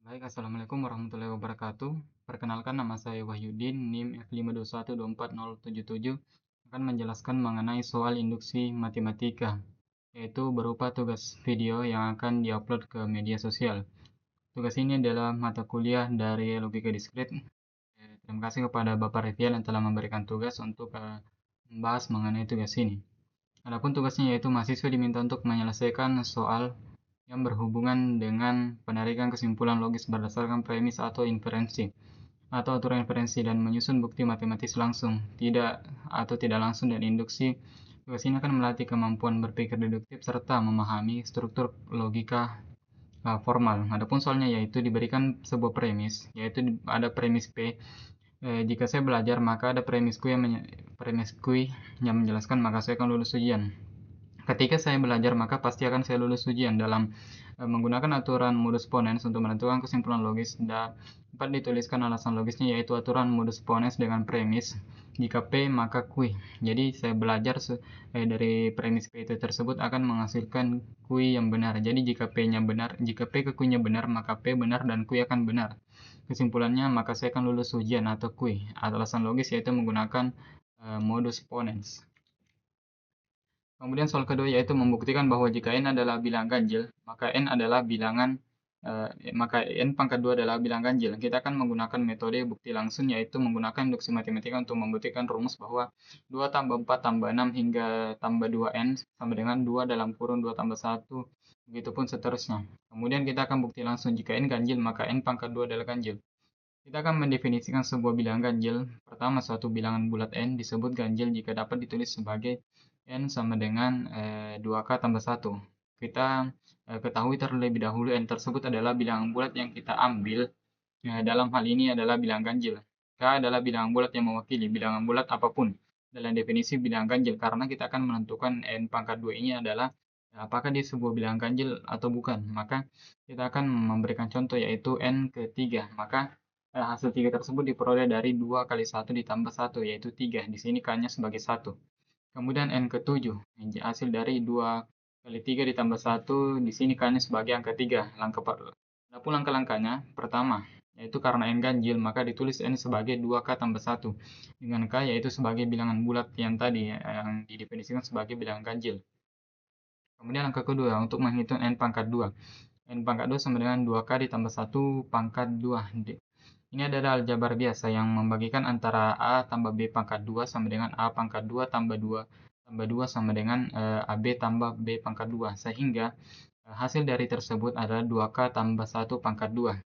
Baik, Assalamualaikum warahmatullahi wabarakatuh. Perkenalkan, nama saya Wahyudin, NIM F521240077, akan menjelaskan mengenai soal induksi matematika, yaitu berupa tugas video yang akan diupload ke media sosial. Tugas ini adalah mata kuliah dari Logika Diskrit. Terima kasih kepada Bapak Revial yang telah memberikan tugas untuk membahas mengenai tugas ini. Adapun tugasnya yaitu mahasiswa diminta untuk menyelesaikan soal yang berhubungan dengan penarikan kesimpulan logis berdasarkan premis atau inferensi atau aturan inferensi dan menyusun bukti matematis langsung, tidak langsung dan induksi. Tugas ini akan melatih kemampuan berpikir deduktif serta memahami struktur logika formal. Adapun soalnya yaitu diberikan sebuah premis, yaitu ada premis P. Jika saya belajar maka ada premis Q yang menjelaskan maka saya akan lulus ujian. Ketika saya belajar, maka pasti akan saya lulus ujian dalam menggunakan aturan modus ponens untuk menentukan kesimpulan logis. Dapat dituliskan alasan logisnya, yaitu aturan modus ponens dengan premis jika P maka Q. Jadi saya belajar dari premis P itu tersebut akan menghasilkan Q yang benar. Jadi jika P-nya benar, jika P ke Q-nya benar, maka P benar dan Q akan benar. Kesimpulannya, maka saya akan lulus ujian atau Q. Alasan logis yaitu menggunakan modus ponens. Kemudian soal kedua yaitu membuktikan bahwa jika n adalah bilangan ganjil, maka n adalah bilangan maka n pangkat 2 adalah bilangan ganjil. Kita akan menggunakan metode bukti langsung, yaitu menggunakan induksi matematika untuk membuktikan rumus bahwa 2 tambah 4 tambah 6 hingga tambah 2n sama dengan 2 dalam kurung 2 tambah 1, begitupun seterusnya. Kemudian kita akan bukti langsung jika n ganjil, maka n pangkat 2 adalah ganjil. Kita akan mendefinisikan sebuah bilangan ganjil. Pertama, suatu bilangan bulat n disebut ganjil jika dapat ditulis sebagai n sama dengan 2k tambah 1. Kita ketahui terlebih dahulu n tersebut adalah bilangan bulat yang kita ambil. Dalam hal ini adalah bilangan ganjil. K adalah bilangan bulat yang mewakili bilangan bulat apapun dalam definisi bilangan ganjil, karena kita akan menentukan n pangkat 2 ini adalah apakah dia sebuah bilangan ganjil atau bukan. Maka kita akan memberikan contoh yaitu n ketiga. Maka hasil 3 tersebut diperoleh dari 2 kali 1 ditambah 1, yaitu 3. Di sini K-nya sebagai 1. Kemudian n ke-7, hasil dari 2 kali 3 ditambah 1, di sini K-nya sebagai angka 3. Adapun langkah-langkahnya, pertama, yaitu karena n ganjil, maka ditulis n sebagai 2k tambah 1, dengan k yaitu sebagai bilangan bulat yang tadi, yang didefinisikan sebagai bilangan ganjil. Kemudian langkah kedua, untuk menghitung n pangkat 2. N pangkat 2 sama dengan 2k ditambah 1 pangkat 2. Ini adalah aljabar biasa yang membagikan antara A tambah B pangkat 2 sama dengan A pangkat 2 tambah 2 sama dengan AB tambah B pangkat 2. Sehingga hasil dari tersebut adalah 2K tambah 1 pangkat 2.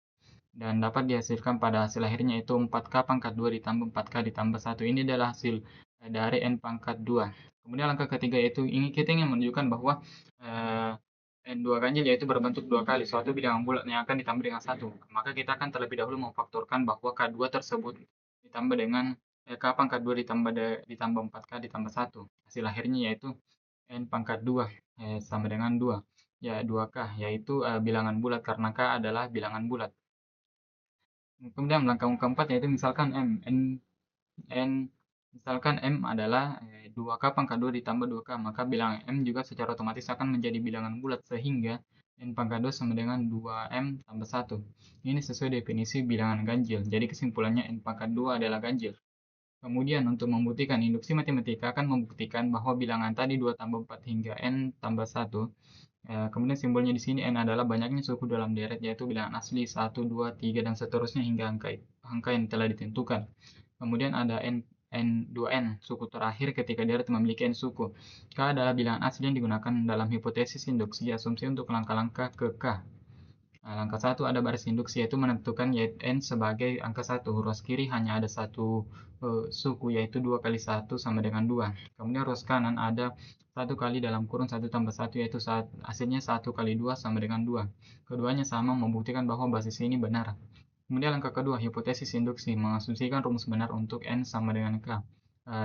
Dan dapat dihasilkan pada hasil akhirnya itu 4K pangkat 2 ditambah 4K ditambah 1. Ini adalah hasil dari N pangkat 2. Kemudian langkah ketiga yaitu kita ingin menunjukkan bahwa N2 ganjil yaitu berbentuk 2 kali suatu bilangan bulat yang akan ditambah dengan 1. Maka kita akan terlebih dahulu memfaktorkan bahwa K2 tersebut ditambah dengan K pangkat 2 ditambah 4K ditambah 1. Hasil akhirnya yaitu N pangkat 2 sama dengan 2. Ya, 2K, yaitu bilangan bulat karena K adalah bilangan bulat. Kemudian langkah keempat yaitu misalkan misalkan M adalah 2K pangkat 2 ditambah 2K, maka bilangan M juga secara otomatis akan menjadi bilangan bulat, sehingga N pangkat 2 sama dengan 2M tambah 1. Ini sesuai definisi bilangan ganjil, jadi kesimpulannya N pangkat 2 adalah ganjil. Kemudian untuk membuktikan, induksi matematika akan membuktikan bahwa bilangan tadi 2 tambah 4 hingga N tambah 1. Kemudian simbolnya di sini N adalah banyaknya suku dalam deret, yaitu bilangan asli 1, 2, 3, dan seterusnya hingga angka yang telah ditentukan. Kemudian ada N2N, suku terakhir ketika deret memiliki N suku. K adalah bilangan asli yang digunakan dalam hipotesis induksi asumsi untuk langkah-langkah ke K. Langkah 1 ada baris induksi, yaitu menentukan N sebagai angka 1. Ruas kiri hanya ada satu suku, yaitu 2 kali 1 sama dengan 2. Kemudian ruas kanan ada 1 kali dalam kurung 1 tambah 1, yaitu hasilnya 1 kali 2 sama dengan 2. Keduanya sama, membuktikan bahwa basis ini benar. Kemudian langkah kedua, hipotesis induksi, mengasumsikan rumus benar untuk N sama dengan K,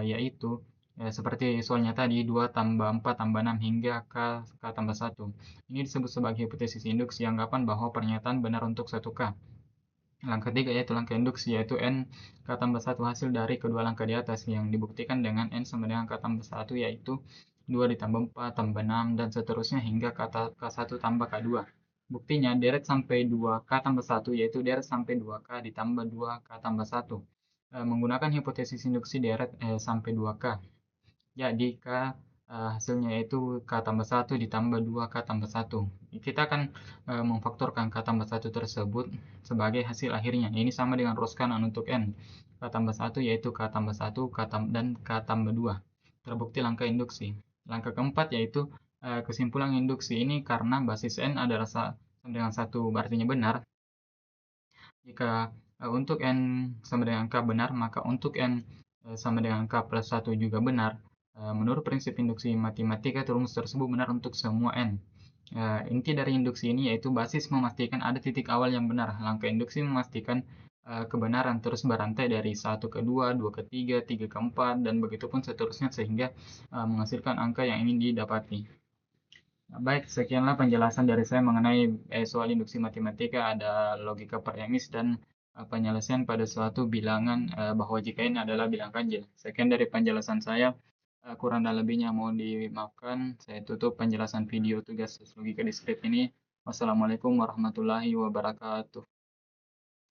yaitu seperti soalnya tadi, 2 tambah 4 tambah 6 hingga K tambah 1. Ini disebut sebagai hipotesis induksi, anggapan bahwa pernyataan benar untuk suatu K. Langkah ketiga yaitu langkah induksi, yaitu N K tambah 1 hasil dari kedua langkah di atas yang dibuktikan dengan N sama dengan K tambah 1, yaitu 2 ditambah 4 tambah 6 dan seterusnya hingga K1 tambah K2. Buktinya deret sampai 2K tambah 1, yaitu deret sampai 2K ditambah 2K tambah 1. Menggunakan hipotesis induksi deret sampai 2K. Jadi hasilnya yaitu K tambah 1 ditambah 2K tambah 1. Kita akan memfaktorkan K tambah 1 tersebut sebagai hasil akhirnya. Ini sama dengan ruas kanan untuk N. K tambah 1 yaitu K tambah 1 dan K tambah 2. Terbukti langkah induksi. Langkah keempat yaitu kesimpulan induksi ini karena basis N adalah sama dengan 1 artinya benar. Jika untuk N sama dengan K benar, maka untuk N sama dengan K plus 1 juga benar. Menurut prinsip induksi matematika, rumus tersebut benar untuk semua N. Inti dari induksi ini yaitu basis memastikan ada titik awal yang benar. Langkah induksi memastikan kebenaran terus berantai dari 1 ke 2, 2 ke 3, 3 ke 4, dan begitu pun seterusnya sehingga menghasilkan angka yang ingin didapati. Baik, sekianlah penjelasan dari saya mengenai soal induksi matematika, ada logika premis dan penyelesaian pada suatu bilangan bahwa jika ini adalah bilangan ganjil. Sekian dari penjelasan saya, kurang dan lebihnya mohon dimaafkan. Saya tutup penjelasan video tugas logika diskrit ini. Wassalamualaikum warahmatullahi wabarakatuh.